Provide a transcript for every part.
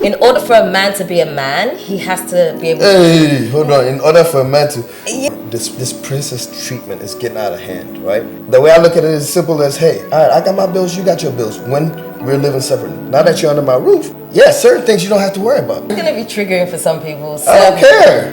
in order for a man to be a man, he has to be able to... Hey, hold on. In order for a man to... This princess treatment is getting out of hand, right? The way I look at it is simple as, hey, all right, I got my bills, you got your bills. When we're living separately. Now that you're under my roof, yeah, certain things you don't have to worry about. It's going to be triggering for some people. So. I don't care.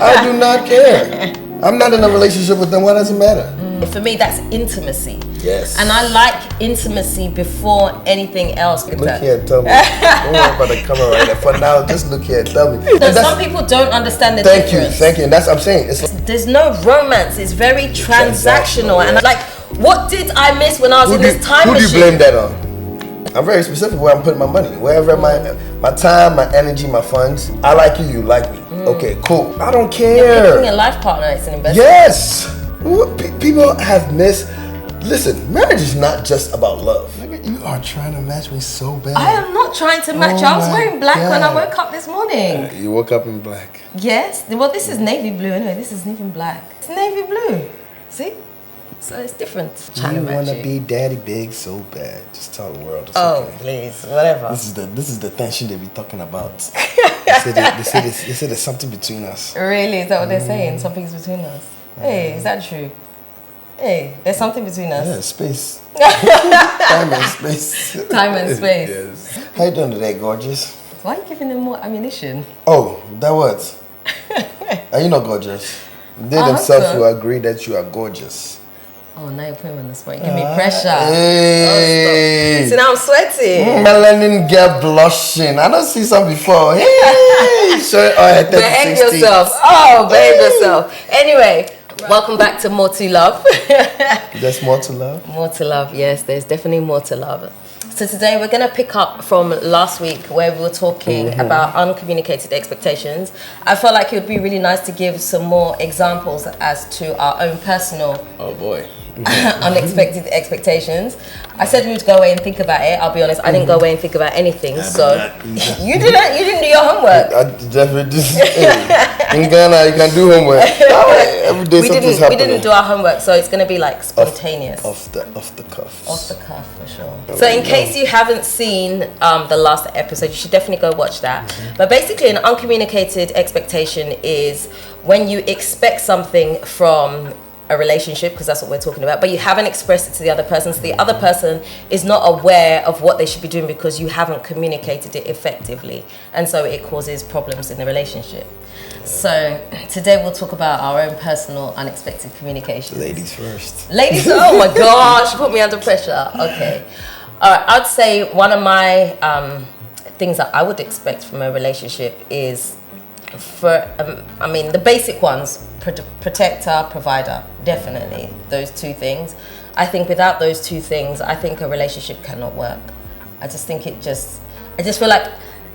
I do not care. I'm not in a relationship with them. Why does it matter? For me, that's intimacy. Yes. And I like intimacy before anything else. Look here and tell me. Don't worry about the camera right now. For now, just look here and tell me. So some people don't understand the difference. Thank you. And that's what I'm saying. There's no romance. It's very transactional. Yeah. And like, what did I miss when I was in this time machine? Who do you blame that on? I'm very specific where I'm putting my money. Wherever my time, my energy, my funds. I like you, you like me. Okay, cool. I don't care. You're picking a life partner, it's an investment. Yes. People have missed. Listen, marriage is not just about love. You are trying to match me so bad. I am not trying to match you. I was wearing black when I woke up this morning. You woke up in black. Yes. Well, this is navy blue anyway. This isn't even black. It's navy blue. See? So it's different. You want to be daddy big so bad. Just tell the world. It's okay. Please, whatever. This is the tension they be talking about. they say there's something between us. Really? Is that what they're saying? Something's between us. Hey, is that true? Hey, there's something between us. Yeah, space. Time and space. Time and space. Yes. How you doing today, gorgeous? Why are you giving them more ammunition? Oh, that what? Are you not gorgeous? They themselves will agree that you are gorgeous. Oh, now you're putting me on the spot. You give me pressure. Hey. Oh, see, now I'm sweating. Melanin girl blushing. I don't see some before. Hey. Behave yourself. Oh, behave yourself. Anyway, welcome back to More to Love. There's more to love? More to love, yes. There's definitely more to love. So today we're going to pick up from last week where we were talking about uncommunicated expectations. I felt like it would be really nice to give some more examples as to our own personal... Oh boy. unexpected expectations. I said we would go away and think about it. I'll be honest, I didn't go away and think about anything. So you didn't do your homework. I definitely did. In Ghana, you can do homework. Every day something's happening. We didn't do our homework, so it's going to be like spontaneous. Off the cuff. Off the cuff, for sure. So in case you haven't seen the last episode, you should definitely go watch that. But basically, an uncommunicated expectation is when you expect something from a relationship, because that's what we're talking about, but you haven't expressed it to the other person, so the other person is not aware of what they should be doing because you haven't communicated it effectively, and so it causes problems in the relationship. So today we'll talk about our own personal unexpected communication. Ladies first. Ladies, oh my gosh, put me under pressure. Okay. All right, I'd say one of my things that I would expect from a relationship is the basic ones, protector, provider, definitely those two things. I think without those two things, I think a relationship cannot work. I just feel like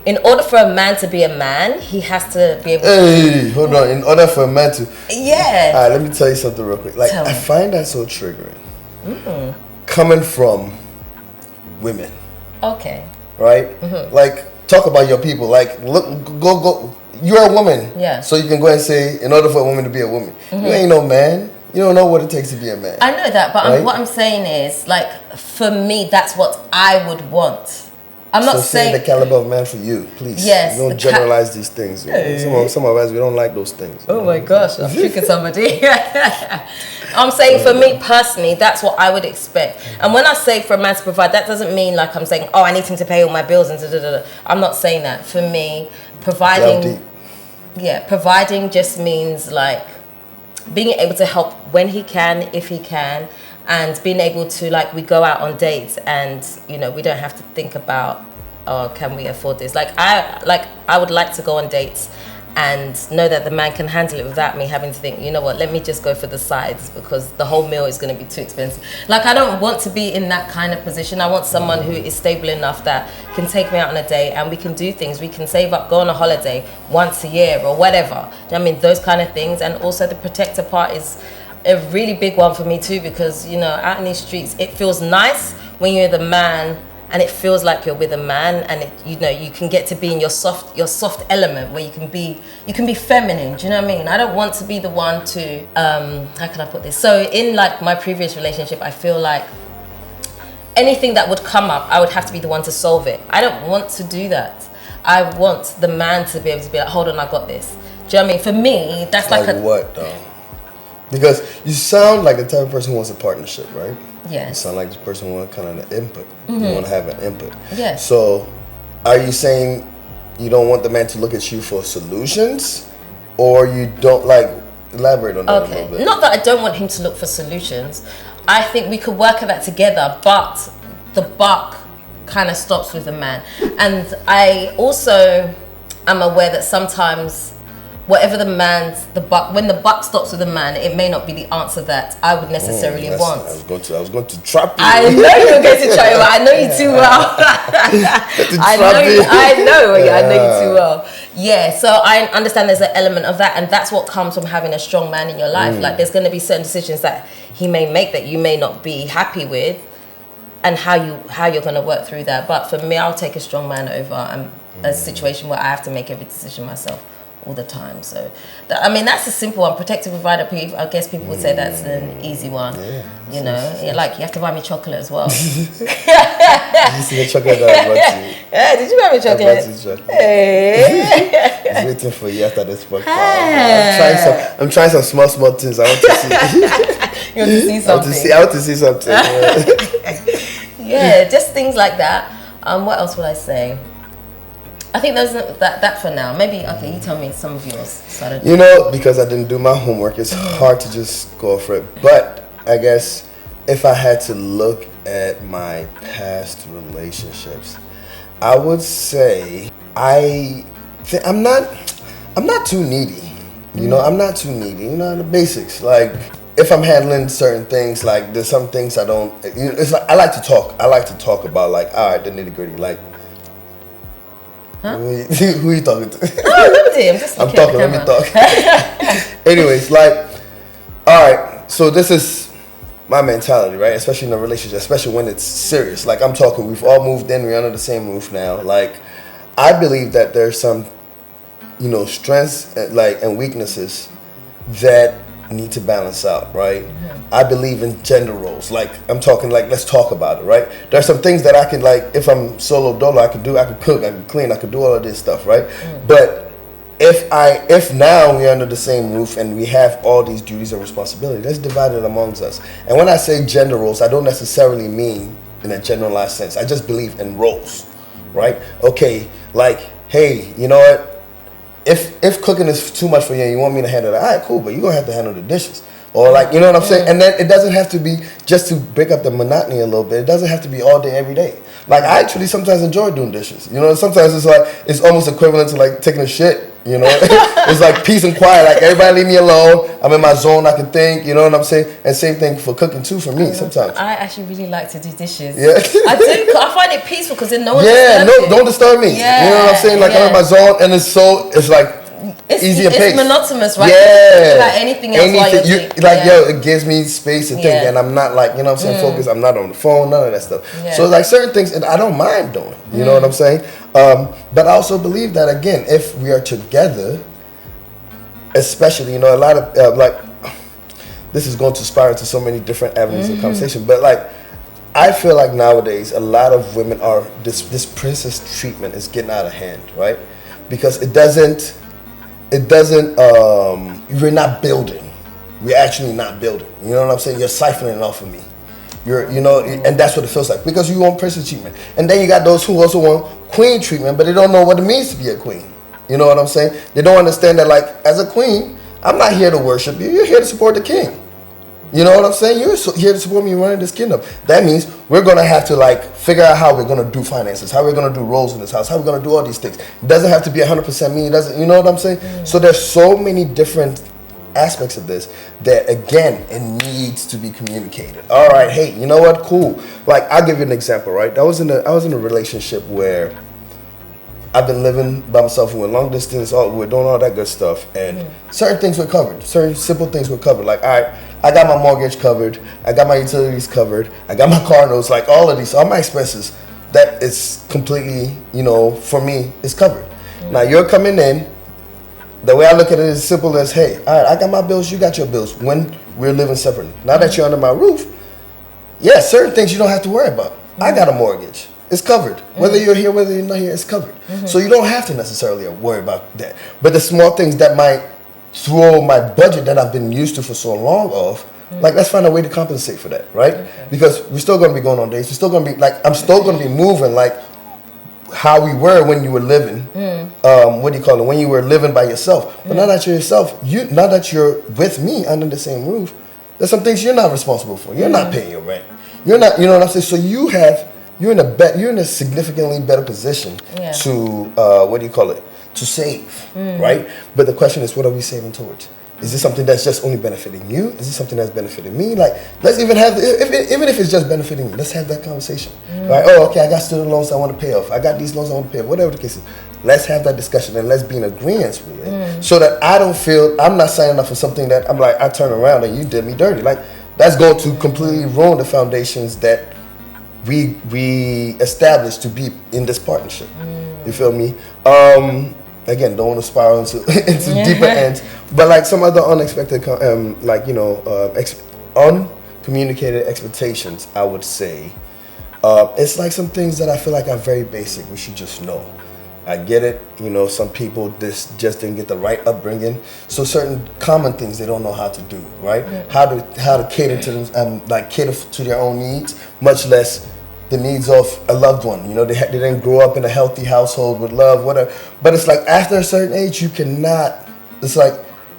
in order for a man to be a man, he has to be able to... Hey, hold on. In order for a man to... Yeah. All right, let me tell you something real quick. Like, I find that so triggering. Coming from women. Okay. Right? Like, talk about your people. Like, look, go. You're a woman. Yeah. So you can go and say, in order for a woman to be a woman, you ain't no man. You don't know what it takes to be a man. I know that, but right? What I'm saying is, like, for me, that's what I would want. I'm not saying the caliber of man for you, please. Yes. Don't generalize these things. Hey. Some of us, we don't like those things. Oh my gosh, I'm tricking somebody. I'm saying for me personally, that's what I would expect. And when I say for a man to provide, that doesn't mean like I'm saying, oh, I need him to pay all my bills and da-da-da-da. I'm not saying that. For me, providing just means like being able to help when he can, if he can, and being able to, like, we go out on dates and, you know, we don't have to think about, oh, can we afford this? I would like to go on dates and know that the man can handle it without me having to think, you know what, let me just go for the sides because the whole meal is going to be too expensive. Like, I don't want to be in that kind of position. I want someone who is stable enough that can take me out on a date and we can do things. We can save up, go on a holiday once a year or whatever. I mean, those kind of things. And also the protector part is a really big one for me too, because, you know, out in these streets, it feels nice when you're the man and it feels like you're with a man, and it, you know, you can get to be in your soft element where you can be feminine. Do you know what I mean? I don't want to be the one to how can I put this? So in like my previous relationship, I feel like anything that would come up, I would have to be the one to solve it. I don't want to do that. I want the man to be able to be like, hold on, I got this. Do you know what I mean? For me, that's like a... what, though? Because you sound like the type of person who wants a partnership, right? Yes. You sound like the person who wants kind of an input. You want to have an input. Yes. So, are you saying you don't want the man to look at you for solutions? Or you don't, like, elaborate on that a little bit? Not that I don't want him to look for solutions. I think we could work at that together, but the buck kind of stops with the man. And I also am aware that sometimes whatever when the buck stops with a man, it may not be the answer that I would necessarily want. I was going to trap you. I know you were going to try, but I know you too well. I know you too well. Yeah, so I understand there's an element of that, and that's what comes from having a strong man in your life. Like, there's going to be certain decisions that he may make that you may not be happy with, and how you're going to work through that. But for me, I'll take a strong man over a situation where I have to make every decision myself all the time. So, that's a simple one. Protective provider. I guess people would say that's an easy one. Yeah, like you have to buy me chocolate as well. You see the chocolate that I brought you? Yeah, did you buy me chocolate? I brought you chocolate. Hey. I was waiting for you after this podcast. Hey. I'm trying some small things. I want to see. You want to see something? I want to see something. Yeah, just things like that. What else would I say? I think those that for now. Maybe you tell me some of yours. Because I didn't do my homework, it's hard to just go for it. But I guess if I had to look at my past relationships, I would say I'm not too needy. I'm not too needy. The basics. Like, if I'm handling certain things, like there's some things I don't. It's like I like to talk. I like to talk about, like, all right, the nitty gritty, like. Huh? Who are you talking to? Oh, nobody. I'm talking. Let me talk. Anyways, like, all right. So this is my mentality, right? Especially in a relationship, especially when it's serious. Like, I'm talking. We've all moved in. We're under the same roof now. Like, I believe that there's some, strengths and weaknesses that need to balance out, right? I believe in gender roles. Like, I'm talking, like, let's talk about it, right? There are some things that I can, like, if I'm solo dolo, I could do. I could cook, I could clean, I could do all of this stuff, right? But if now we're under the same roof and we have all these duties and responsibilities, let's divide it amongst us. And when I say gender roles, I don't necessarily mean in a generalized sense. I just believe in roles, right? Okay, like, hey, you know what? If cooking is too much for you and you want me to handle it, all right, cool, but you're going to have to handle the dishes. Or, like, you know what I'm saying? And then it doesn't have to be just to break up the monotony a little bit. It doesn't have to be all day, every day. Like, I actually sometimes enjoy doing dishes. Sometimes it's like, it's almost equivalent to, like, taking a shit, It's like peace and quiet. Like, everybody leave me alone. I'm in my zone. I can think, you know what I'm saying? And same thing for cooking, too, for me, sometimes. I actually really like to do dishes. Yeah. I do. I find it peaceful because then no one don't disturb me. Yeah. You know what I'm saying? Like, I'm in my zone, and it's like, easy and it's monotonous, right? Yeah. About anything else while you're it gives me space to think, and I'm not, like, you know what I'm saying, focused. I'm not on the phone, none of that stuff. Yeah. So, like, certain things, and I don't mind doing. You know what I'm saying? But I also believe that, again, if we are together, especially, a lot of, like, this is going to spiral to so many different avenues of conversation, but, like, I feel like nowadays a lot of women are, this princess treatment is getting out of hand, right? Because it doesn't, you're not building. We're actually not building. You know what I'm saying? You're siphoning off of me. And that's what it feels like. Because you want princess treatment. And then you got those who also want queen treatment, but they don't know what it means to be a queen. You know what I'm saying? They don't understand that, like, as a queen, I'm not here to worship you. You're here to support the king. You know what I'm saying? You're here to support me running this kingdom. That means we're going to have to, like, figure out how we're going to do finances, how we're going to do roles in this house, how we're going to do all these things. It doesn't have to be 100% me. It doesn't, you know what I'm saying? So there's so many different aspects of this that, again, it needs to be communicated. All right, hey, you know what? Cool. Like, I'll give you an example, right? I was in a relationship where I've been living by myself, we're long distance, we're doing all that good stuff, and certain things were covered. Certain simple things were covered. Like, all right, I got my mortgage covered, I got my utilities covered, I got my car notes, like all of these, all my expenses, that is completely, for me, is covered. Now, you're coming in, the way I look at it is simple as, hey, all right, I got my bills, you got your bills, when we're living separately. Now that you're under my roof, certain things you don't have to worry about. I got a mortgage. it's covered. Whether you're here, whether you're not here, it's covered. So you don't have to necessarily worry about that. But the small things that might throw my budget that I've been used to for so long off, like let's find a way to compensate for that, right? Because we're still gonna be going on dates. We're still gonna be like, I'm still gonna be moving like how we were when you were living. What do you call it? When you were living by yourself. But now that you're yourself, now that you're with me under the same roof, there's some things you're not responsible for. You're not paying your rent. You're not. You know what I'm saying? So you're in a significantly better position to what do you call it? To save, right? But the question is, what are we saving towards? Is this something that's just only benefiting you? Is this something that's benefiting me? Like, let's even have, even if it's just benefiting me, let's have that conversation. Right? Oh, okay, I got student loans I want to pay off. I got these loans I want to pay off. Whatever the case is, let's have that discussion and let's be in agreement with it, so that I don't feel I'm not signing up for something that I'm like, I turn around and you did me dirty. Like, that's going to completely ruin the foundations that we established to be in this partnership. You feel me? Again, don't want to spiral into deeper ends, but like some other unexpected, uncommunicated expectations, I would say, it's like some things that I feel like are very basic. We should just know. I get it. You know, some people just didn't get the right upbringing, so certain common things they don't know how to do. Right? How to cater to them, cater to their own needs, much less the needs of a loved one. You know, they didn't grow up in a healthy household with love, whatever. But it's like after a certain age, you cannot. It's like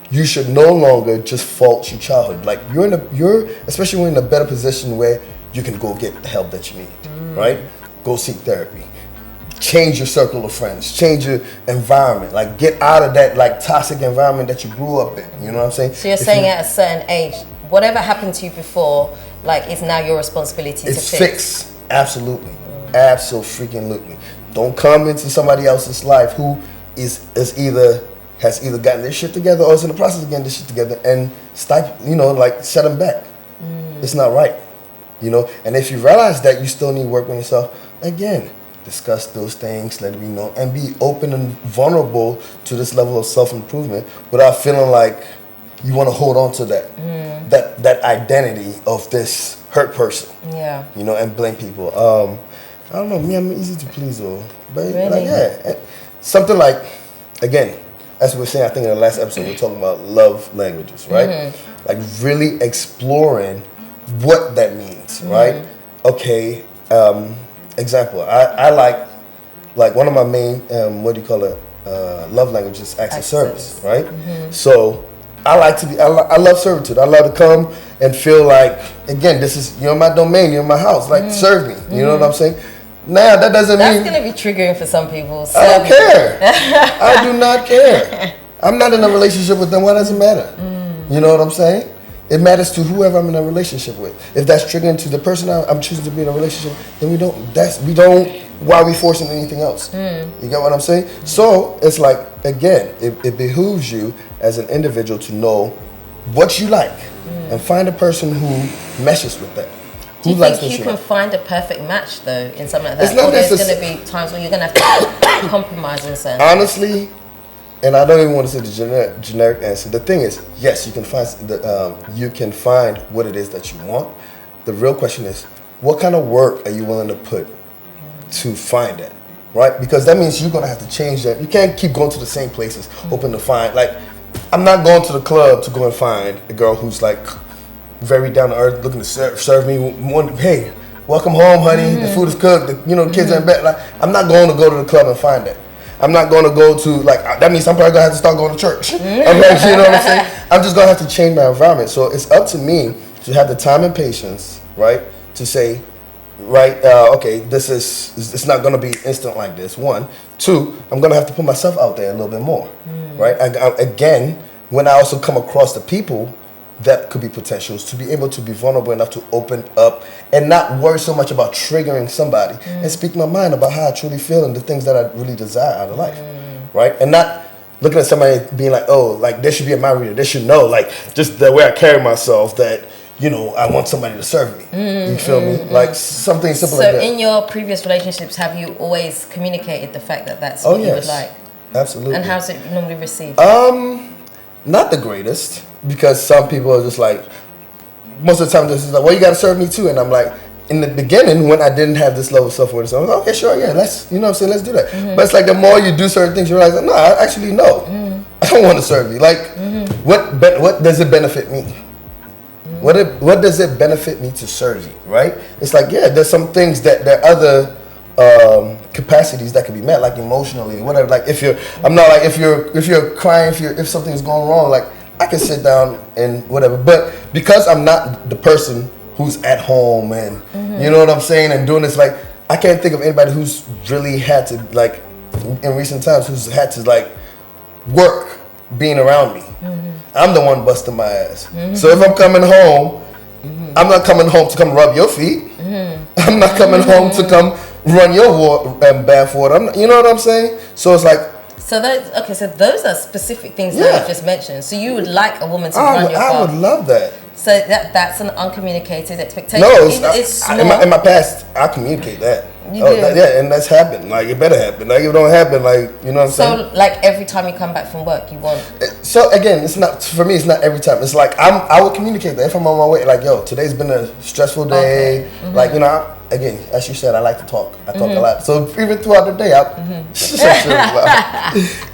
you should no longer just fault your childhood. Like especially when you're in a better position where you can go get the help that you need. Right? Go seek therapy. Change your circle of friends. Change your environment. Like get out of that like toxic environment that you grew up in. You know what I'm saying? So you're saying at a certain age, whatever happened to you before, like it's now your responsibility to fix. Absolutely. Absolutely. Don't come into somebody else's life who has either gotten their shit together or is in the process of getting their shit together and set them back. It's not right. You know, and if you realize that you still need work on yourself, again, discuss those things, let it be known, and be open and vulnerable to this level of self-improvement without feeling like you want to hold on to that identity of this hurt person. Yeah. You know, and blame people. I don't know, me, I'm easy to please though. But really? Something like, again, as we were saying, I think in the last episode, we were talking about love languages, right? Like really exploring what that means, right? Okay, example, I like one of my main, love languages, acts of service, right? So I love servitude. I love to come and feel like, again, you're my domain, you're my house, like serve me. You know what I'm saying? Now that doesn't mean that's gonna be triggering for some people. I don't care. I do not care. I'm not in a relationship with them. Why does it matter? You know what I'm saying? It matters to whoever I'm in a relationship with. If that's triggering to the person I'm choosing to be in a relationship, then we don't. Why are we forcing anything else? You get what I'm saying? So it's like, again, it behooves you as an individual to know what you like and find a person who meshes with that. Do you think you can find a perfect match though in something like that? Or there's going to be times when you're going to have to compromise on certain. Honestly, and I don't even want to say the generic answer. The thing is, yes, you can find what it is that you want. The real question is, what kind of work are you willing to put to find it, right? Because that means you're gonna have to change that. You can't keep going to the same places, hoping to find. Like, I'm not going to the club to go and find a girl who's like very down to earth, looking to serve me. Hey, welcome home, honey. The food is cooked. The kids are in bed. Like, I'm not going to go to the club and find that. I'm not going to go to, like, that means I'm probably going to have to start going to church. You know what I'm saying? I'm just going to have to change my environment. So it's up to me to have the time and patience, right, to say, right, okay, it's not going to be instant like this, 1. 2, I'm going to have to put myself out there a little bit more, right? Again, when I also come across the people that could be potentials, to be able to be vulnerable enough to open up and not worry so much about triggering somebody and speak my mind about how I truly feel and the things that I really desire out of life, right? And not looking at somebody being like, oh, like, they should be a mind reader. They should know, like, just the way I carry myself that, I want somebody to serve me. You feel me? Like, something simple like that. So in your previous relationships, have you always communicated the fact that that's what you would like? Absolutely. And how's it normally received? Not the greatest, because some people are just like, most of the time this is like, well, you gotta serve me too, and I'm like, in the beginning, when I didn't have this level of self-awareness, I was like, okay, sure, yeah, let's, you know what I'm saying, let's do that. But it's like the more you do certain things, you realize, like, no, I actually no. I don't want to serve you. Like, what does it benefit me? What does it benefit me to serve you, right? It's like, yeah, there's some things that there are other capacities that can be met, like emotionally, whatever. Like if you're crying, if something's going wrong, like I can sit down and whatever. But because I'm not the person who's at home and you know what I'm saying and doing this, like I can't think of anybody who's really had to, like in recent times, who's had to like work being around me. I'm the one busting my ass. So if I'm coming home, I'm not coming home to come rub your feet. I'm not coming home to come run your bath water. You know what I'm saying? So it's like. So those are specific things that you just mentioned. So you would like a woman to run your bath. I would love that. So that's an uncommunicated expectation. No, it's in my past, I communicate that. You do? Yeah, and that's happened. Like, it better happen. Like, if it don't happen, like, you know what I'm saying? So, like, every time you come back from work, you want... So, again, it's not, for me, it's not every time. It's like, I will communicate that. If I'm on my way, like, yo, today's been a stressful day. Okay. Like, you know, again, as you said, I like to talk. I talk a lot. So, even throughout the day,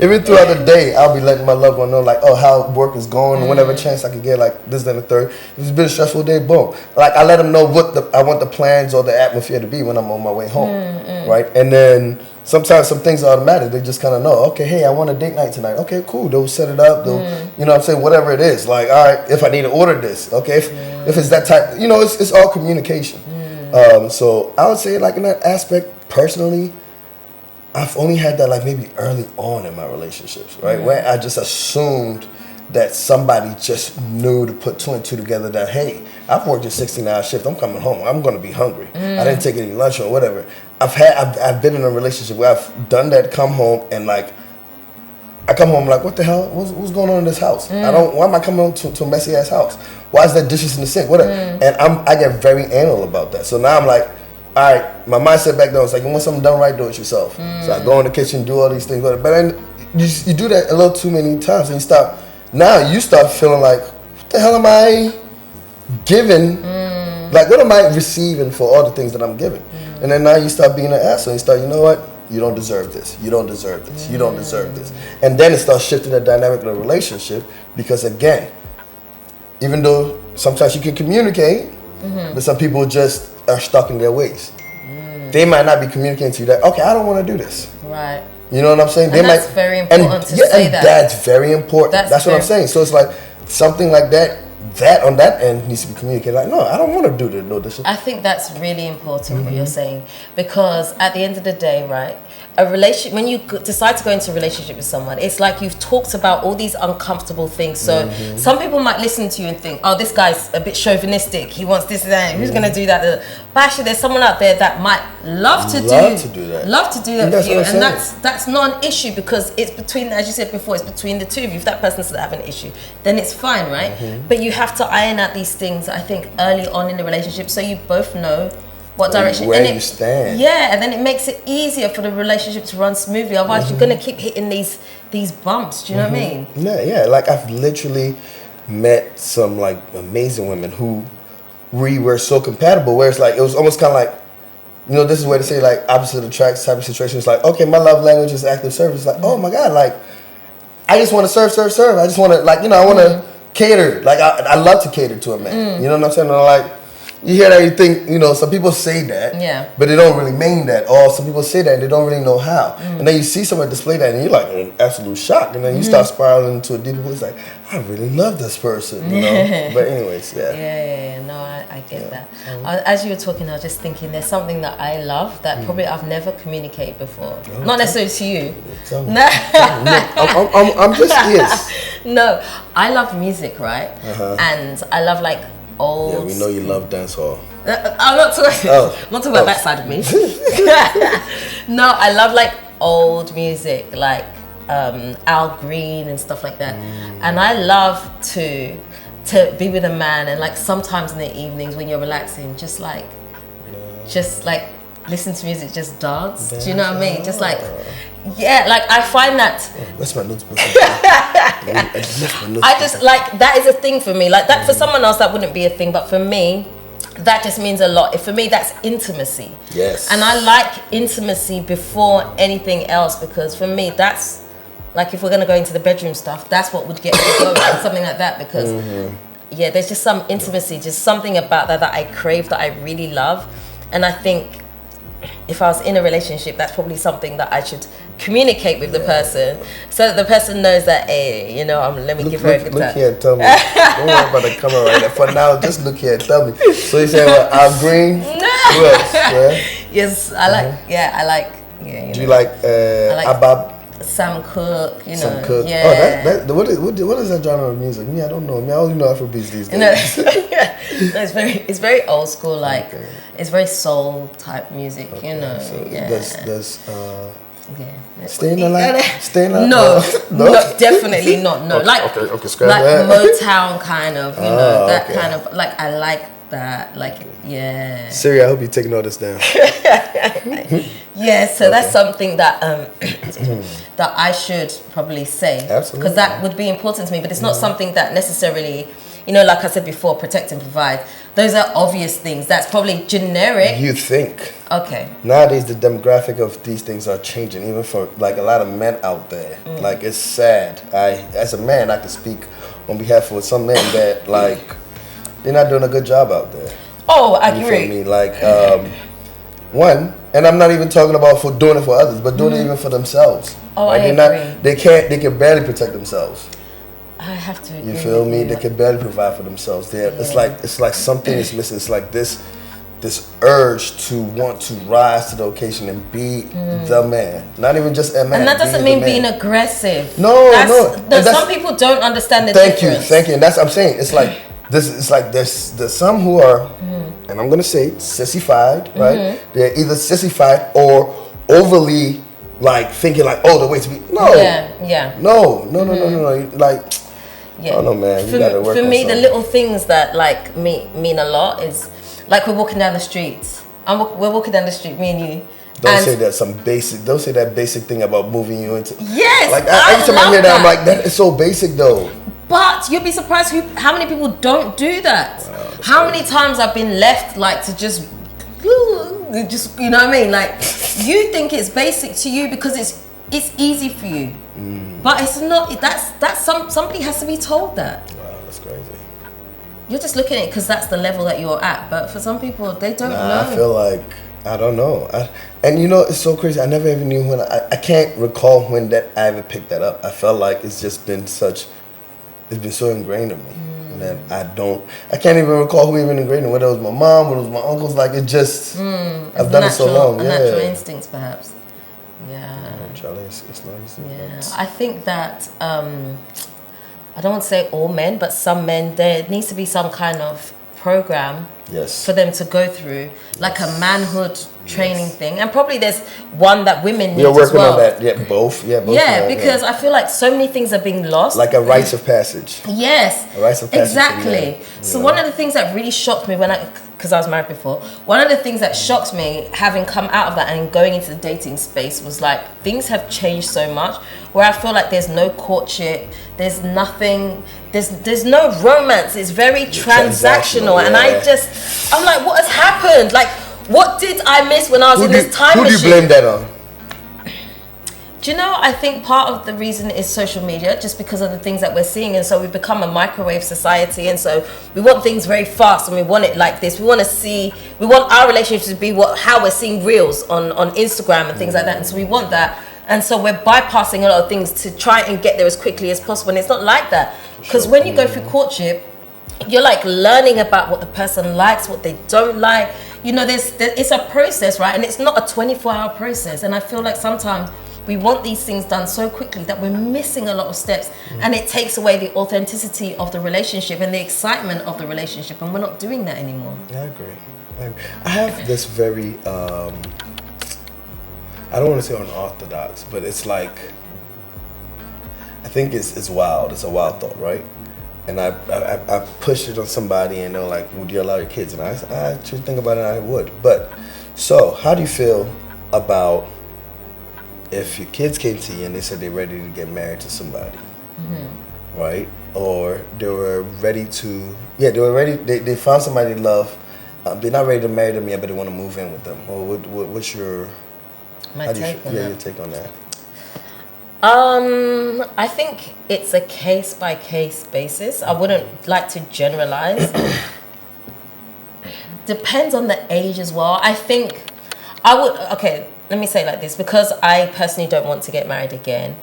even throughout the day, I'll be letting my loved one know, like, oh, how work is going, whenever chance I can get, like, this, then the third. If it's been a stressful day, boom. Like, I let them know what I want the plans or the atmosphere to be when I'm on my way home. Right? And then sometimes some things are automatic. They just kind of know, okay, hey, I want a date night tonight. Okay, cool. They'll set it up. They'll, you know what I'm saying? Whatever it is. Like, all right, if I need to order this. Okay, if it's that type, you know, it's all communication. So I would say, like, in that aspect, personally, I've only had that, like, maybe early on in my relationships, right? Where I just assumed that somebody just knew to put two and two together that, hey, I've worked a 16-hour shift. I'm coming home. I'm going to be hungry. I didn't take any lunch or whatever. I've been in a relationship where I've done that, come home, and, like, I come home like, what the hell? What's going on in this house? Why am I coming home to a messy ass house? Why is there dishes in the sink? Whatever. And I get very anal about that. So now I'm like, all right, my mindset back then was like, you want something done right, do it yourself. So I go in the kitchen, do all these things, whatever. But then you do that a little too many times, and you start feeling like, what the hell am I giving? Like, what am I receiving for all the things that I'm giving? And then now you start being an asshole. You start, you know what? You don't deserve this. You don't deserve this. You don't deserve this. And then it starts shifting the dynamic of the relationship because, again, even though sometimes you can communicate, but some people just are stuck in their ways. They might not be communicating to you that, okay, I don't want to do this. Right. You know what I'm saying? And that's very important to say that. That's very important. That's what I'm saying. So it's like something like that on that end needs to be communicated. Like, no, I don't want to do this. I think that's really important what you're saying, because at the end of the day, right, a relationship, when you decide to go into a relationship with someone, it's like you've talked about all these uncomfortable things. So some people might listen to you and think, oh, this guy's a bit chauvinistic. He wants this and that. Who's going to do that? But actually, there's someone out there that might love to do that for you, and that's not an issue, because it's between, as you said before, it's between the two of you. If that person's having an issue, then it's fine, right? But you have to iron out these things, I think, early on in the relationship, so you both know what direction where you stand. Yeah, and then it makes it easier for the relationship to run smoothly. Otherwise, you're gonna keep hitting these bumps. Do you know what I mean? Yeah. Like, I've literally met some, like, amazing women who we were so compatible. Where it's like, it was almost kind of like, you know, this is where they say, like, opposite attracts type of situation. It's like, okay, my love language is active service. It's like, oh my God, like, I just want to serve. I just want to, like, you know, I want to cater. Like, I love to cater to a man. You know what I'm saying? And like, you hear that, you think, you know, some people say that, but they don't really mean that. Or some people say that and they don't really know how. And then you see someone display that and you're like in absolute shock. And then you start spiraling into a deeper place, like, I really love this person, you know? But anyways, no, I get that. As you were talking, I was just thinking, there's something that I love that probably I've never communicated before. Not necessarily to you. No. I'm just, yes. No, I love music, right? And I love, like, old. Yeah, we know you love dancehall. I'm not talking about that side of me. No, I love, like, old music, like Al Green and stuff like that. And I love to be with a man, and, like, sometimes in the evenings when you're relaxing, just like listen to music, just dance. Do you know what I mean? Just like, yeah, like, I find that. That's my notebook. I just, like, that is a thing for me. Like, that for someone else that wouldn't be a thing, but for me, that just means a lot. For me, that's intimacy. Yes. And I like intimacy before anything else, because for me, that's like, if we're going to go into the bedroom stuff, that's what would get me going, something like that, because yeah, there's just some intimacy, just something about that I crave, that I really love. And I think if I was in a relationship, that's probably something that I should communicate with the person, so that the person knows that, hey, you know, let me give her a good time. Look here and tell me. Don't worry about the camera right now. For now, just look here and tell me. So you say, well, Al Green? Who else? Yeah? Yes, I like, yeah. Do you like, Abab? Sam Cooke, you know. Sam Cooke. Yeah. Oh, what is that genre of music? Me, I don't know. I only know Afrobeats these days. No, it's very old school, like it's very soul type music, you know. So there's Staying Alive? No, definitely not. No, okay, scratch like that. Motown kind of, you know, that kind of, like, I like that, like, yeah. Siri, I hope you take notice down. Yeah, so that's something that that I should probably say. Absolutely. Because that would be important to me, but it's not something that necessarily, you know, like I said before, protect and provide. Those are obvious things. That's probably generic. You think. Okay. Nowadays, the demographic of these things are changing, even for like a lot of men out there. Like, it's sad. As a man, I can speak on behalf of some men that, like, they're not doing a good job out there. Oh, I You agree. feel me? Like, one, and I'm not even talking about for doing it for others, but doing it even for themselves. Oh, like, I agree. They can barely protect themselves. I have to agree. You feel with me? you. They can barely provide for themselves. It's like something is missing. It's like this urge to want to rise to the occasion and be the man. Not even just a man. And that doesn't mean the man. being aggressive. No. Some people don't understand the Thank difference. you. And that's what I'm saying. It's like this. It's like there's some who are, and I'm gonna say sissified, right? They're either sissified or overly like thinking like, oh, the way to be. No. Yeah. No. Like. Yeah. Oh no, man! You gotta work for on me, something. the little things that like mean a lot is like, we're walking down the streets. We're walking down the street, me and you. Don't say that basic thing about moving you into. Yes, Like every time I hear that, I'm like, that is so basic though. But you'll be surprised how many people don't do that. Wow, how many times I've been left like to just, you know what I mean? Like, you think it's basic to you because it's easy for you, but it's not. That's somebody has to be told that. Wow, that's crazy. You're just looking at it because that's the level that you're at, but for some people, they don't know. I feel like, I don't know. And you know, it's so crazy. I never even knew when. I can't recall when that I ever picked that up. I felt like it's just been it's been so ingrained in me that I can't even recall who even ingrained it. Whether it was my mom, whether it was my uncles. Like, it just, I've done it so long. Natural instincts, perhaps. Yeah. Charlie, it's not easy. Yeah. I think that, I don't want to say all men, but some men, there needs to be some kind of program for them to go through, like a manhood training thing. And probably there's one that women need We're working as well. on that. Yeah, both. Yeah, because I feel like so many things are being lost. Like a rites of passage. Yes. A rites of passage. Exactly. So one of the things that really shocked me because I was married before, one of the things that shocked me having come out of that and going into the dating space was like, things have changed so much where I feel like there's no courtship, there's nothing, there's no romance. It's very transactional. And I'm like, what has happened? Like, what did I miss when I was in this time machine? Who do you blame that on? Do you know, I think part of the reason is social media, just because of the things that we're seeing. And so we've become a microwave society. And so we want things very fast and we want it like this. We want our relationship to be how we're seeing reels on Instagram and things like that. And so we want that. And so we're bypassing a lot of things to try and get there as quickly as possible. And it's not like that. Because when you go through courtship, you're like learning about what the person likes, what they don't like. You know, it's a process, right? And it's not a 24-hour process. And I feel like sometimes we want these things done so quickly that we're missing a lot of steps, and it takes away the authenticity of the relationship and the excitement of the relationship, and we're not doing that anymore. I agree. I have this very, I don't want to say unorthodox, but it's like, I think it's wild. It's a wild thought, right? And I pushed it on somebody, and they're like, would you allow your kids? And I should think about it, I would. But, so, how do you feel about if your kids came to you and they said they're ready to get married to somebody, right? Or they were ready to, they found somebody they love, they're not ready to marry them yet, but they want to move in with them. Or what's your My take on that. your take on that? I think it's a case by case basis. I wouldn't like to generalize. Depends on the age as well. I think let me say it like this, because I personally don't want to get married again.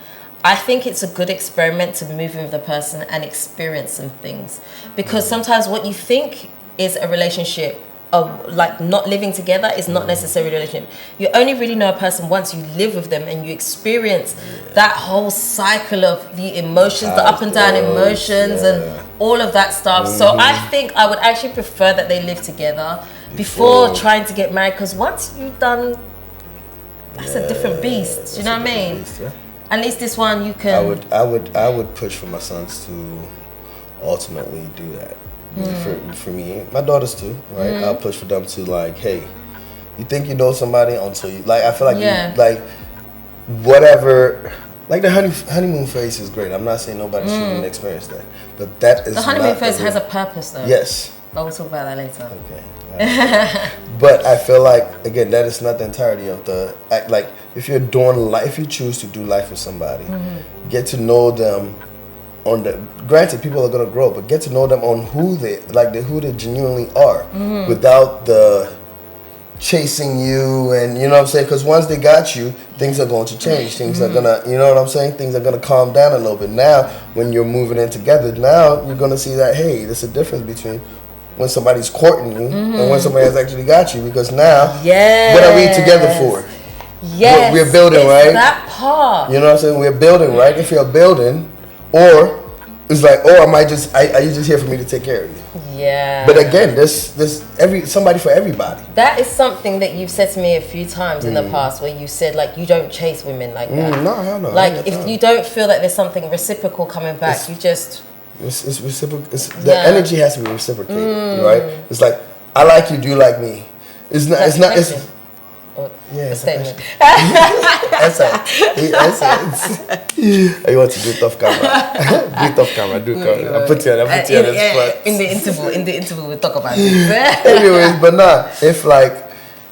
I think it's a good experiment to move in with a person and experience some things, because sometimes what you think is a relationship of like not living together is not necessarily a relationship. You only really know a person once you live with them and you experience that whole cycle of the emotions, the up and down emotions and all of that stuff. So I think I would actually prefer that they live together before trying to get married, because once you've done, that's a different beast. Do you know what I mean? Beast, at least this one you can. I would push for my sons to ultimately do that. For me, my daughters too, right? I'll push for them to like, hey, you think you know somebody until you like. I feel like you, like whatever, like the honeymoon phase is great. I'm not saying nobody shouldn't experience that, but that is the honeymoon phase has a purpose though. Yes, but we'll talk about that later. Okay. But I feel like again that is not the entirety of the like. If you're doing life, if you choose to do life with somebody, get to know them. Granted, people are gonna grow, but get to know them on who they genuinely are, without the chasing you and you know what I'm saying. Because once they got you, things are going to change. Things are gonna, you know what I'm saying. Things are gonna calm down a little bit. Now, when you're moving in together, now you're gonna see that hey, there's a difference between when somebody's courting you and when somebody has actually got you. Because now, what are we together for? Yes, we're building, right? That part. You know what I'm saying. We're building, right? If you're building. Or it's like, oh, are you just here for me to take care of you? Yeah. But again, there's somebody for everybody. That is something that you've said to me a few times in the past, where you said like you don't chase women like that. No, hell no. Like if you don't feel that there's something reciprocal coming back, you just. It's reciprocal. The energy has to be reciprocated, right? It's like I like you, do you like me? It's not. It's not. It's. A statement. That's it. You want to do tough camera? Do tough camera. I'll put you on the spot. In the interval, we'll talk about it. Anyways, but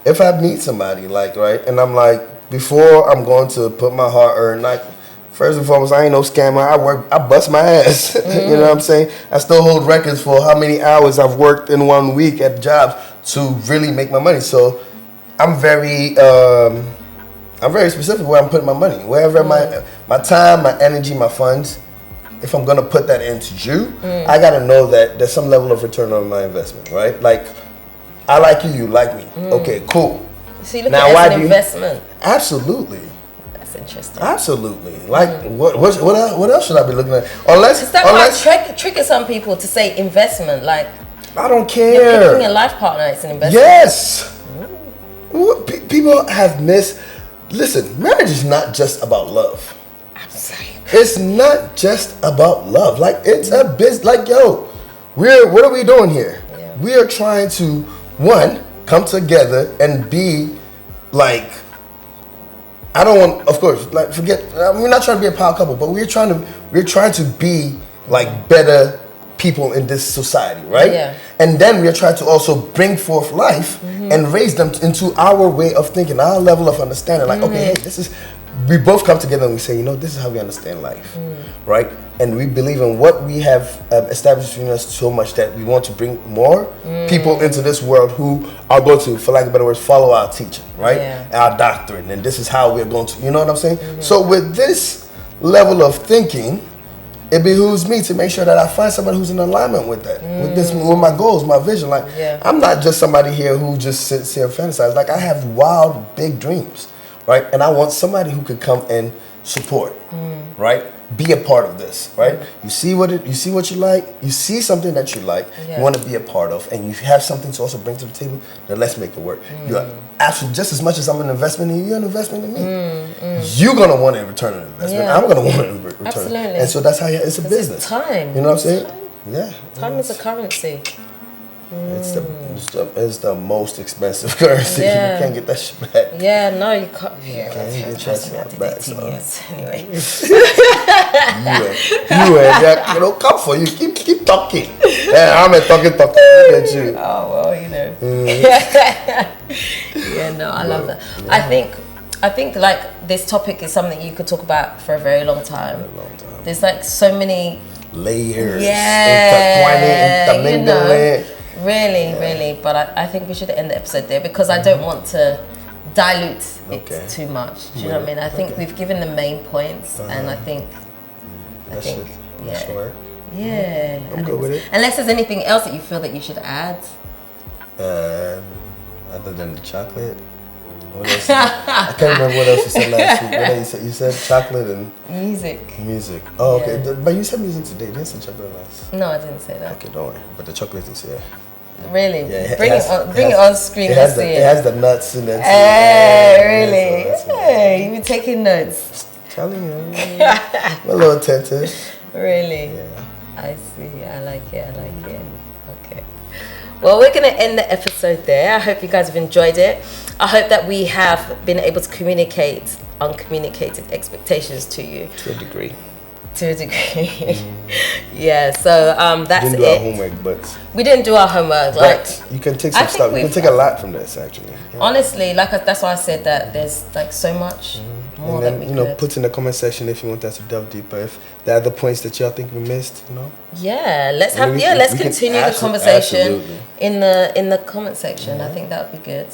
if I meet somebody, like, right, and I'm like, before I'm going to put my hard earned, like, first and foremost, I ain't no scammer. I bust my ass. You know what I'm saying? I still hold records for how many hours I've worked in 1 week at jobs to really make my money. So I'm very specific where I'm putting my money. Wherever my time, my energy, my funds, if I'm gonna put that into you, I gotta know that there's some level of return on my investment, right? Like, I like you, you like me. Okay, cool. So you look at it as an investment. Absolutely. That's interesting. Absolutely. Like, what else should I be looking at? Unless might trigger some people to say investment. Like, I don't care. You're picking a life partner. It's an investment. Yes. People have listen, marriage is not just about love. It's not just about love. Like, it's a business. Like, yo, what are we doing here? Yeah. We are trying to, one, come together and be like, I don't want, of course, like, we're not trying to be a power couple, but we're trying to be like better people in this society, right? Yeah. And then we're trying to also bring forth life and raise them into our way of thinking, our level of understanding. Like, okay, hey, we both come together and we say, you know, this is how we understand life, right? And we believe in what we have established between us so much that we want to bring more people into this world who are going to, for lack of better words, follow our teaching, right? Yeah. Our doctrine, and this is how we're going to, you know what I'm saying? So with this level of thinking, it behooves me to make sure that I find somebody who's in alignment with that, with my goals, my vision. Like, I'm not just somebody here who just sits here and fantasizes. Like, I have wild, big dreams, right? And I want somebody who could come and support, right? Be a part of this, right? You see what you like. You see something that you like. You want to be a part of, and you have something to also bring to the table. Then let's make it work. You're absolutely just as much as I'm an investment in you. You're an investment in me. You're gonna want a return on investment. I'm gonna want a return. Absolutely. And so that's how it's a business. It's time. You know what I'm saying? Yeah. Time is a currency. It's the most expensive currency. Yeah. You can't get that shit back. Yeah, no, you can't. Yeah, Can't get your trust me, I stuff did back, 18 so. years. Anyway. Yeah, come for you. Keep talking. Yeah, I'm a talking. Look at you. Oh well, you know. Yeah, no, I love that. Yeah. I think like this topic is something you could talk about for a very long time. There's like so many layers. Yeah, intermingling. Really. But I think we should end the episode there because I don't want to dilute it too much. Do you know what I mean? I think we've given the main points, and I think should work. Yeah, I'm good with it. Unless there's anything else that you feel that you should add. Other than the chocolate. What else? I can't remember what else you said last week. What else you said chocolate and music. Oh, okay. Yeah. But you said music today. You didn't say chocolate last. No, I didn't say that. Okay, don't worry. But the chocolate is here. Really? Yeah, bring it on screen. It has the nuts in it. Hey, really? Hey, you been taking notes. Telling you, I'm a little attentive. Really? Yeah. I see. I like it. Okay. Well, we're going to end the episode there. I hope you guys have enjoyed it. I hope that we have been able to communicate uncommunicated expectations to you. To a degree. Yeah, so that's it. We didn't do our homework, but... We didn't do our homework. But you can take some stuff. You can take a lot from this, actually. Yeah. Honestly, that's why I said that there's like so much more and then, that we could. Put in the comment section if you want us to delve deeper. If there are other points that y'all think we missed, Yeah, let's continue the conversation in the comment section. I think that would be good.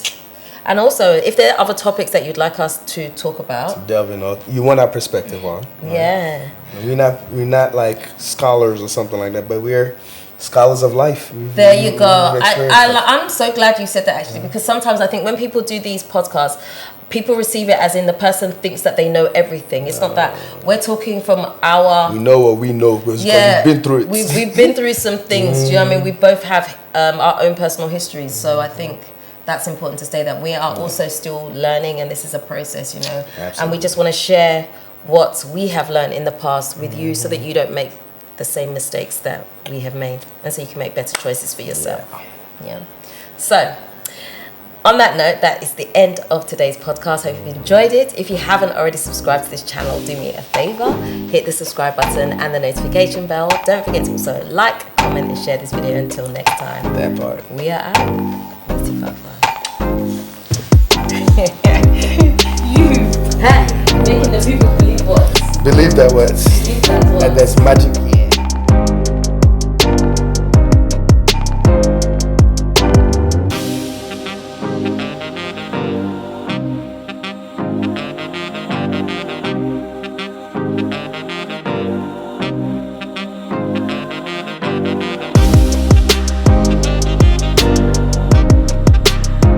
And also, if there are other topics that you'd like us to talk about, to delve in, you want our perspective on. Yeah. We're not like scholars or something like that, but we're scholars of life. There you go. I'm so glad you said that actually, because sometimes I think when people do these podcasts, people receive it as in the person thinks that they know everything. It's not that. We're talking from our... We know what we know because we've been through it. We've been through some things. Do you know what I mean? We both have our own personal histories. So I think that's important to say that we are also still learning, and this is a process, Absolutely. And we just want to share what we have learned in the past with you so that you don't make the same mistakes that we have made, and so you can make better choices for yourself. Yeah. So on that note, that is the end of today's podcast. Hope you've enjoyed it. If you haven't already subscribed to this channel, do me a favor, hit the subscribe button and the notification bell. Don't forget to also like, comment and share this video. Until next time, that part. We are out.